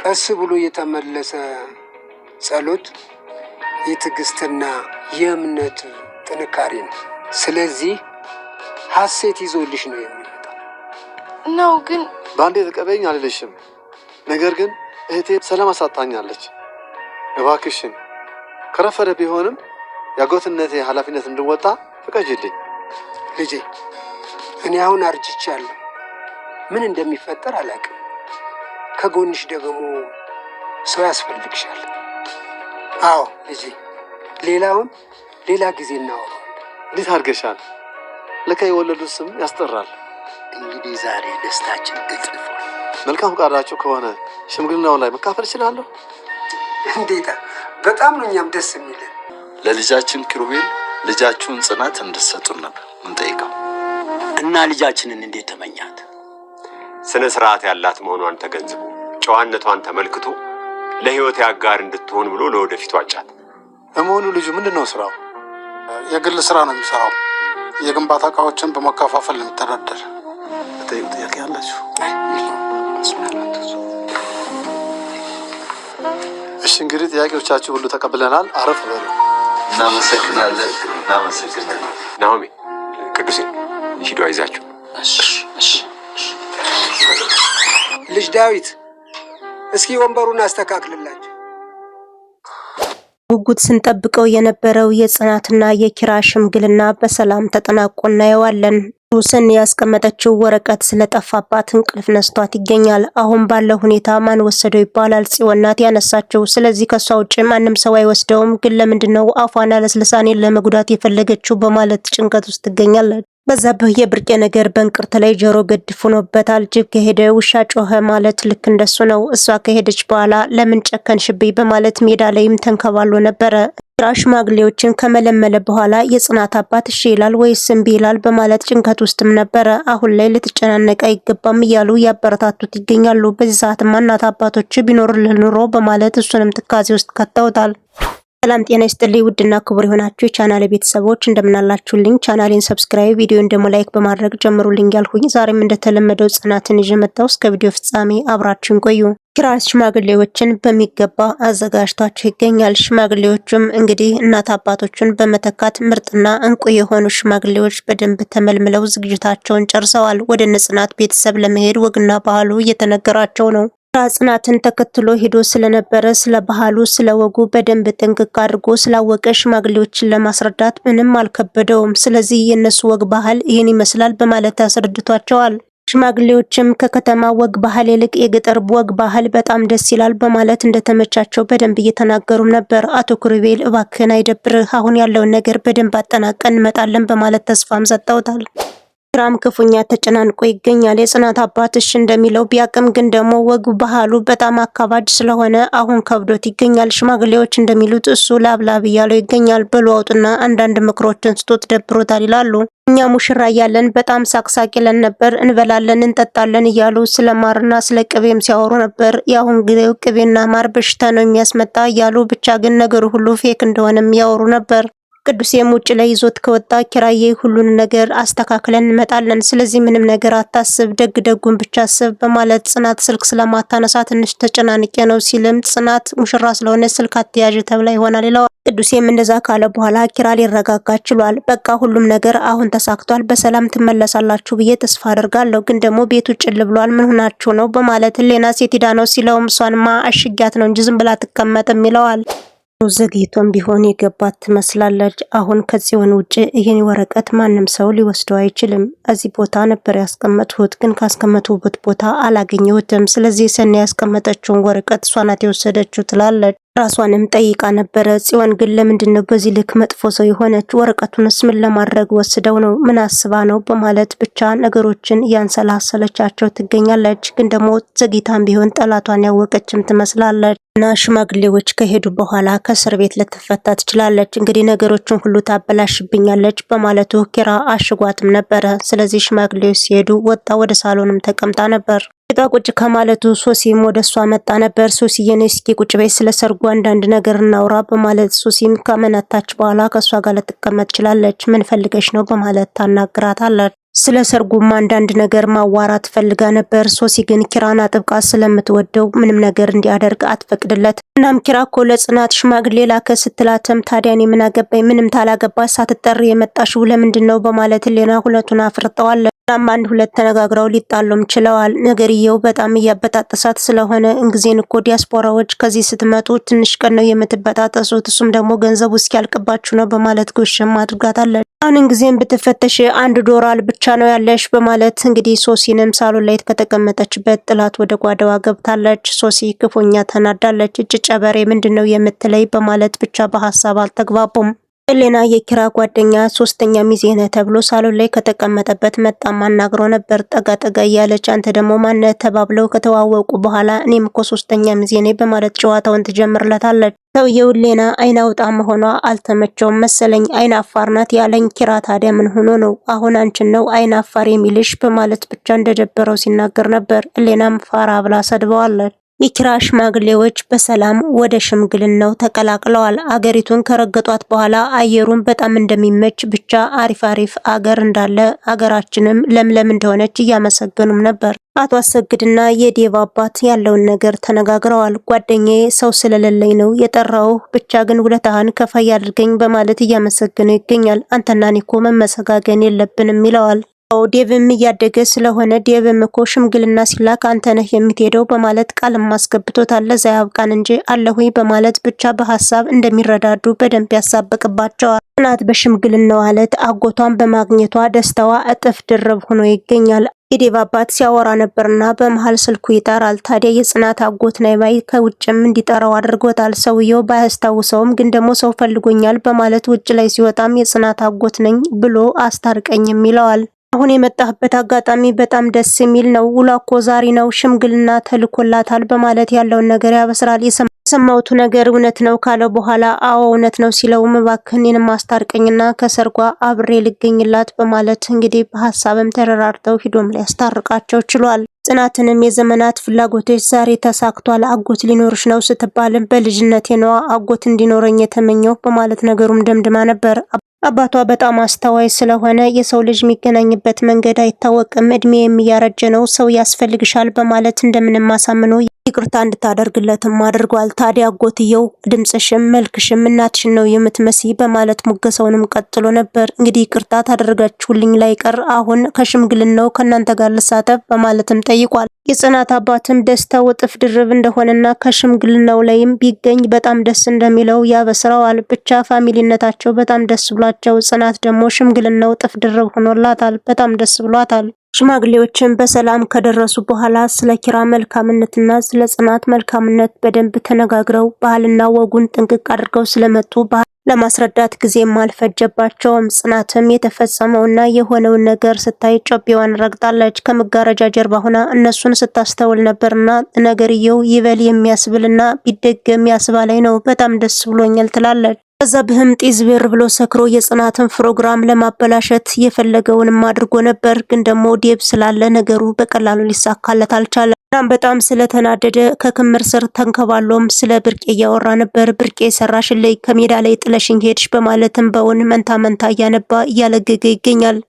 ቀስ ብሎ የተመለሰ ጸሎት የትዕግስትና የእምነት ጥንካሬ ነው። ስለዚህ ሐሴት ይዞልሽ ነው የሚመጣው ነው። ግን ባንዴ ተቀበይኝ አልልሽም። ነገር ግን እህቴ ሰላም አሳጣኛለች። እባክሽን ከረፈደ ቢሆንም ያጎትነቴ ኃላፊነት እንድወጣ ፍቀጂልኝ። ልጄ እኔ አሁን አርጅቻለሁ። ምን እንደሚፈጠር አላውቅም። ከጎንሽ ደግሞ ሰው ያስፈልግሻል። አዎ ልጄ፣ ሌላውን ሌላ ጊዜ እናወራለን። እንዴት አድርገሻል? ለካ የወለዱት ስም ያስጠራል። እንግዲህ ዛሬ ደስታችን እጥፍ ነው። መልካም ፈቃዳችሁ ከሆነ ሽምግልናው ላይ መካፈል እችላለሁ? እንዴታ፣ በጣም ነው እኛም ደስ የሚለን። ለልጃችን ኪሩቤል ልጃችሁን ጽናት እንድትሰጡን ነበር እንጠይቀው እና ልጃችንን እንዴት ተመኛት? ስነ ስርዓት ያላት መሆኗን ተገንዝቦ ጨዋነቷን ተመልክቶ ለህይወት ያጋር እንድትሆን ብሎ ለወደፊቱ አጫት። ለመሆኑ ልጁ ምንድነው ስራው? የግል ስራ ነው የሚሰራው። የግንባታ እቃዎችን በመከፋፈል ነው የሚተዳደር። ተጠይቁ። ጥያቄ ያላችሁ? እሺ እንግዲህ ጥያቄዎቻችሁ ሁሉ ተቀብለናል። አረፍ በሉ። እናመሰግናለን። ናሆሜ፣ ቅዱሴ ሂዱ አይዛችሁ። ልጅ ዳዊት፣ እስኪ ወንበሩን አስተካክልላችሁ። ጉጉት ስንጠብቀው የነበረው የጽናትና የኪራ ሽምግልና በሰላም ተጠናቆ እናየዋለን። ሩስን ያስቀመጠችው ወረቀት ስለጠፋባት እንቅልፍ ነስቷት ይገኛል። አሁን ባለው ሁኔታ ማን ወሰደው ይባላል? ጽዮን ናት ያነሳችው። ስለዚህ ከሷ ውጭ ማንም ሰው አይወስደውም። ግን ለምንድነው አፏን አለስልሳኔን ለመጉዳት የፈለገችው በማለት ጭንቀት ውስጥ ትገኛለች። በዛብህ የብርቄ ነገር በእንቅርት ላይ ጆሮ ገድፍ ሆኖበታል። ጅብ ከሄደ ውሻ ጮኸ ማለት ልክ እንደሱ ነው። እሷ ከሄደች በኋላ ለምን ጨከንሽብኝ በማለት ሜዳ ላይም ተንከባሎ ነበረ። ኪራ ሽማግሌዎችን ከመለመለ በኋላ የጽናት አባት እሺ ይላል ወይስ እምቢ ይላል በማለት ጭንቀት ውስጥም ነበረ። አሁን ላይ ልትጨናነቅ አይገባም እያሉ ያበረታቱት ይገኛሉ። በዚህ ሰዓትማ እናት አባቶች ቢኖርልህ ኑሮ በማለት እሱንም ትካዜ ውስጥ ከተውታል። ሰላም ጤና ይስጥልኝ ውድና ክቡር የሆናችሁ የቻናሌ ቤተሰቦች እንደምናላችሁልኝ፣ ቻናሌን ሰብስክራይብ ቪዲዮን ደግሞ ላይክ በማድረግ ጀምሩልኝ ያልኩኝ ዛሬም እንደተለመደው ጽናትን ይዤ መጣሁ። እስከ ቪዲዮ ፍጻሜ አብራችሁን ቆዩ። ኪራ ሽማግሌዎችን በሚገባ አዘጋጅቷቸው ይገኛል። ሽማግሌዎቹም እንግዲህ እናት አባቶቹን በመተካት ምርጥና እንቁ የሆኑ ሽማግሌዎች በደንብ ተመልምለው ዝግጅታቸውን ጨርሰዋል። ወደ ጽናት ቤተሰብ ለመሄድ ወግና ባህሉ እየተነገራቸው ነው። ጽናትን ተከትሎ ሄዶ ስለነበረ ስለ ባህሉ ስለ ወጉ በደንብ ጥንቅቅ አድርጎ ስላወቀ ሽማግሌዎችን ለማስረዳት ምንም አልከበደውም። ስለዚህ የነሱ ወግ ባህል ይህን ይመስላል በማለት አስረድቷቸዋል። ሽማግሌዎችም ከከተማ ወግ ባህል ይልቅ የገጠር ወግ ባህል በጣም ደስ ይላል በማለት እንደተመቻቸው በደንብ እየተናገሩም ነበር። አቶ ኪሩቤል እባክህን አይደብርህ፣ አሁን ያለውን ነገር በደንብ አጠናቀን እንመጣለን በማለት ተስፋም ሰጥተውታል። ኪራም ክፉኛ ተጨናንቆ ይገኛል። የጽናት አባት እሺ እንደሚለው ቢያቅም ግን ደግሞ ወጉ ባህሉ በጣም አካባድ ስለሆነ አሁን ከብዶት ይገኛል። ሽማግሌዎች እንደሚሉት እሱ ላብላብ እያለው ይገኛል። በሉ አውጡና አንዳንድ ምክሮችን ስጦት ደብሮታል ይላሉ። እኛ ሙሽራ እያለን በጣም ሳቅሳቅ ይለን ነበር፣ እንበላለን እንጠጣለን እያሉ ስለ ማርና ስለ ቅቤም ሲያወሩ ነበር። ያሁን ግን ቅቤና ማር በሽታ ነው የሚያስመጣ እያሉ ብቻ ግን ነገሩ ሁሉ ፌክ እንደሆነም ያወሩ ነበር። ቅዱሴም ውጭ ላይ ይዞት ከወጣ ኪራዬ ሁሉን ነገር አስተካክለን እንመጣለን፣ ስለዚህ ምንም ነገር አታስብ፣ ደግ ደጉን ብቻ አስብ በማለት ጽናት ስልክ ስለማታነሳ ትንሽ ተጨናንቄ ነው ሲልም ጽናት ሙሽራ ስለሆነ ስልክ አትያዥ ተብላ ይሆናል ይለዋል። ቅዱሴም እንደዛ ካለ በኋላ ኪራ ሊረጋጋ ችሏል። በቃ ሁሉም ነገር አሁን ተሳክቷል፣ በሰላም ትመለሳላችሁ ብዬ ተስፋ አደርጋለሁ፣ ግን ደግሞ ቤቱ ጭል ብሏል፣ ምን ሆናችሁ ነው በማለት ሌና ሴት ሄዳ ነው ሲለውም እሷንማ አሽጊያት ነው እንጂ ዝም ብላ አትቀመጥም ይለዋል። ዘግይቶም ቢሆን የገባት ትመስላለች። አሁን ከጽዮን ውጭ ይህን ወረቀት ማንም ሰው ሊወስደው አይችልም። እዚህ ቦታ ነበር ያስቀመጥሁት፣ ግን ካስቀመጥሁበት ቦታ አላገኘሁትም። ስለዚህ ሰኔ ያስቀመጠችውን ወረቀት እሷ ናት የወሰደችው ትላለች። ራሷንም ጠይቃ ነበረ። ጽዮን ግን ለምንድነው በዚህ ልክ መጥፎ ሰው የሆነች? ወረቀቱንስ ምን ለማድረግ ወስደው ነው? ምን አስባ ነው? በማለት ብቻ ነገሮችን እያንሰላሰለቻቸው ትገኛለች። ግን ደግሞ ዘግይታም ቢሆን ጠላቷን ያወቀችም ትመስላለች። እና ሽማግሌዎች ከሄዱ በኋላ ከእስር ቤት ልትፈታ ትችላለች። እንግዲህ ነገሮችን ሁሉ ታበላሽብኛለች በማለቱ ኪራ አሽጓትም ነበረ። ስለዚህ ሽማግሌዎች ሲሄዱ ወጣ ወደ ሳሎንም ተቀምጣ ነበር። ቁጭ ከማለቱ ሶሲም ወደ እሷ መጣ ነበር። ሶሲዬ ነይ እስኪ ቁጭ በይ፣ ስለ ሰርጉ አንዳንድ ነገር እናውራ በማለት ሶሲም ከመናታች በኋላ ከእሷ ጋር ልትቀመጥ ትችላለች። ምን ፈልገሽ ነው በማለት ታናግራታለች። ስለ ሰርጉም አንዳንድ ነገር ማዋራት ፈልጋ ነበር። ሶሲ ግን ኪራን አጥብቃ ስለምትወደው ምንም ነገር እንዲያደርግ አትፈቅድለት። እናም ኪራ እኮ ለጽናት ሽማግሌ ላከ ስትላተም ታዲያ እኔ ምን አገባኝ? ምንም ታላገባሽ ሳትጠሪ የመጣሽው ለምንድነው? በማለት ሌና ሁለቱን አፍርጠዋል። እናም አንድ ሁለት ተነጋግረው ሊጣሉም ችለዋል። ነገርየው በጣም እያበጣጠሳት ስለሆነ እንግዜን እኮ ዲያስፖራዎች ከዚህ ስትመጡ ትንሽ ቀን ነው የምትበጣጠሱት፣ እሱም ደግሞ ገንዘቡ እስኪያልቅባችሁ ነው በማለት ጎሽም አድርጋታለች። አሁን እንግዜን ብትፈተሽ $1 ብቻ ነው ያለሽ በማለት እንግዲህ ሶሲንም ሳሎን ላይ ከተቀመጠችበት ጥላት ወደ ጓዳዋ ገብታለች። ሶሲ ክፉኛ ተናዳለች። እጭ ጨበሬ ምንድነው የምትለይ በማለት ብቻ በሐሳብ አልተግባቡም። ኤሌና የኪራ ጓደኛ ሶስተኛ ሚዜ ነህ ተብሎ ሳሎን ላይ ከተቀመጠበት መጣም አናግሮ ነበር። ጠጋ ጠጋ እያለች አንተ ደግሞ ማነህ ተባብለው ከተዋወቁ በኋላ እኔም እኮ ሶስተኛ ሚዜ ነኝ በማለት ጨዋታውን ትጀምርለታለች። ሰውየው ሌና አይን አውጣ መሆኗ አልተመቸውም መሰለኝ። አይን አፋር ናት ያለኝ ኪራ ታዲያ ምን ሆኖ ነው አሁን አንቺን ነው አይን አፋር የሚልሽ በማለት ብቻ እንደደበረው ሲናገር ነበር። ሌናም ፋራ ብላ ሰድበዋለች። የኪራ ሽማግሌዎች በሰላም ወደ ሽምግልናው ተቀላቅለዋል። አገሪቱን ከረገጧት በኋላ አየሩን በጣም እንደሚመች ብቻ አሪፍ አገር እንዳለ አገራችንም ለምለም እንደሆነች እያመሰገኑም ነበር። አቶ አሰግድና የዴቭ አባት ያለውን ነገር ተነጋግረዋል። ጓደኛዬ ሰው ስለሌለኝ ነው የጠራው፣ ብቻ ግን ውለታህን ከፋይ አድርገኝ በማለት እያመሰገነው ይገኛል። አንተና እኔ እኮ መመሰጋገን የለብንም ይለዋል። ዴቭም እያደገ ስለሆነ ዴቭም እኮ ሽምግልና ሲላክ አንተ ነህ የምትሄደው በማለት ቃልም አስገብቶታል። ለዛ ያብቃን እንጂ አለሁኝ በማለት ብቻ በሐሳብ እንደሚረዳዱ በደንብ ያሳበቅባቸዋል። ጽናት በሽምግልናው ዕለት አጎቷን በማግኘቷ ደስታዋ እጥፍ ድርብ ሆኖ ይገኛል። የዴቭ አባት ሲያወራ ነበርና በመሃል ስልኩ ይጠራል። ታዲያ የጽናት አጎት ናይባይ ከውጭም እንዲጠራው አድርጎታል። ሰውየው ባያስታውሰውም ግን ደግሞ ሰው ፈልጎኛል በማለት ውጭ ላይ ሲወጣም የጽናት አጎት ነኝ ብሎ አስታርቀኝም ይለዋል። አሁን የመጣህበት አጋጣሚ በጣም ደስ የሚል ነው። ውሏ እኮ ዛሬ ነው፣ ሽምግልና ተልኮላታል በማለት ያለውን ነገር ያበስራል። የሰማሁት ነገር እውነት ነው ካለው በኋላ አዎ እውነት ነው ሲለውም እባክህ እኔንም አስታርቀኝና ከሰርጓ አብሬ ልገኝላት በማለት እንግዲህ በሐሳብም ተረራርተው ሂዶም ሊያስታርቃቸው ችሏል። ጽናትንም የዘመናት ፍላጎቶች ዛሬ ተሳክቷል፣ አጎት ሊኖርሽ ነው ስትባልም በልጅነቴ ነዋ አጎት እንዲኖረኝ የተመኘው በማለት ነገሩም ደምድማ ነበር። አባቷ በጣም አስተዋይ ስለሆነ የሰው ልጅ የሚገናኝበት መንገድ አይታወቅም፣ እድሜ የሚያረጀ ነው፣ ሰው ያስፈልግሻል በማለት እንደምንም አሳምኖ ይቅርታ እንድታደርግለትም አድርጓል። ታዲያ አጎትየው ድምጽሽም መልክሽም እናትሽን ነው የምትመስይ በማለት ሙገሰውንም ቀጥሎ ነበር። እንግዲህ ይቅርታ ታደርጋችሁልኝ ላይቀር አሁን ከሽምግልናው ከናንተ ጋር ልሳተፍ በማለትም ጠይቋል። የጽናት አባትም ደስታው እጥፍ ድርብ እንደሆነና ከሽምግልናው ላይም ቢገኝ በጣም ደስ እንደሚለው ያበስረዋል። ብቻ ፋሚሊነታቸው በጣም ደስ ብሏቸው ጽናት ደግሞ ሽምግልናው እጥፍ ድርብ ሆኖላታል። በጣም ደስ ብሏታል። ሽማግሌዎችን በሰላም ከደረሱ በኋላ ስለ ኪራ መልካምነትና ስለ ጽናት መልካምነት በደንብ ተነጋግረው ባህልና ወጉን ጥንቅቅ አድርገው ስለመጡ ለማስረዳት ጊዜም አልፈጀባቸውም። ጽናትም የተፈጸመውና የሆነውን ነገር ስታይ ጮቤዋን ረግጣለች። ከመጋረጃ ጀርባ ሆና እነሱን ስታስተውል ነበርና ነገርየው ይበል የሚያስብልና ቢደገም ያስባላይ ነው። በጣም ደስ ብሎኛል ትላለች። ከዛ በህም ጢዝብር ብሎ ሰክሮ የጽናትን ፕሮግራም ለማበላሸት የፈለገውንም አድርጎ ነበር። ግን ደግሞ ዴቭ ስላለ ነገሩ በቀላሉ ሊሳካለት አልቻለም። በጣም ስለተናደደ ከክምር ስር ተንከባሎም ስለ ብርቄ እያወራ ነበር። ብርቄ ሰራሽልኝ ከሜዳ ላይ ጥለሽኝ ሄድሽ በማለትም በውን መንታ እያነባ እያለገገ ይገኛል።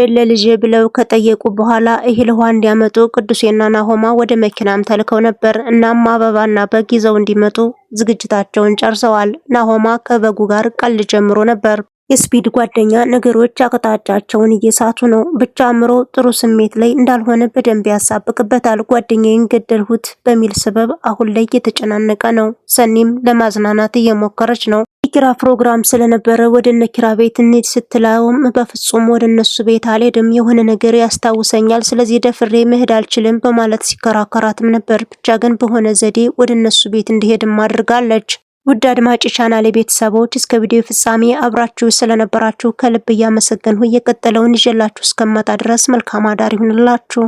ለልጄ ብለው ከጠየቁ በኋላ እህል ውሃ እንዲያመጡ ቅዱሴና ናሆማ ወደ መኪናም ተልከው ነበር። እናም አበባና በግ ይዘው እንዲመጡ ዝግጅታቸውን ጨርሰዋል። ናሆማ ከበጉ ጋር ቀልድ ጀምሮ ነበር። የስፒድ ጓደኛ ነገሮች አቅጣጫቸውን እየሳቱ ነው። ብቻ አምሮ ጥሩ ስሜት ላይ እንዳልሆነ በደንብ ያሳብቅበታል። ጓደኛዬን ገደልሁት በሚል ሰበብ አሁን ላይ የተጨናነቀ ነው። ሰኒም ለማዝናናት እየሞከረች ነው። የኪራ ፕሮግራም ስለነበረ ወደ ነኪራ ቤት እንሂድ ስትለውም በፍጹም ወደ እነሱ ቤት አልሄድም፣ የሆነ ነገር ያስታውሰኛል፣ ስለዚህ ደፍሬ መሄድ አልችልም በማለት ሲከራከራትም ነበር። ብቻ ግን በሆነ ዘዴ ወደ እነሱ ቤት እንዲሄድም አድርጋለች። ውድ አድማጭ ቻናሌ ቤተሰቦች እስከ ቪዲዮ ፍጻሜ አብራችሁ ስለነበራችሁ ከልብ እያመሰገንሁ የቀጠለውን ይዤላችሁ እስከመጣ ድረስ መልካም አዳር ይሁንላችሁ።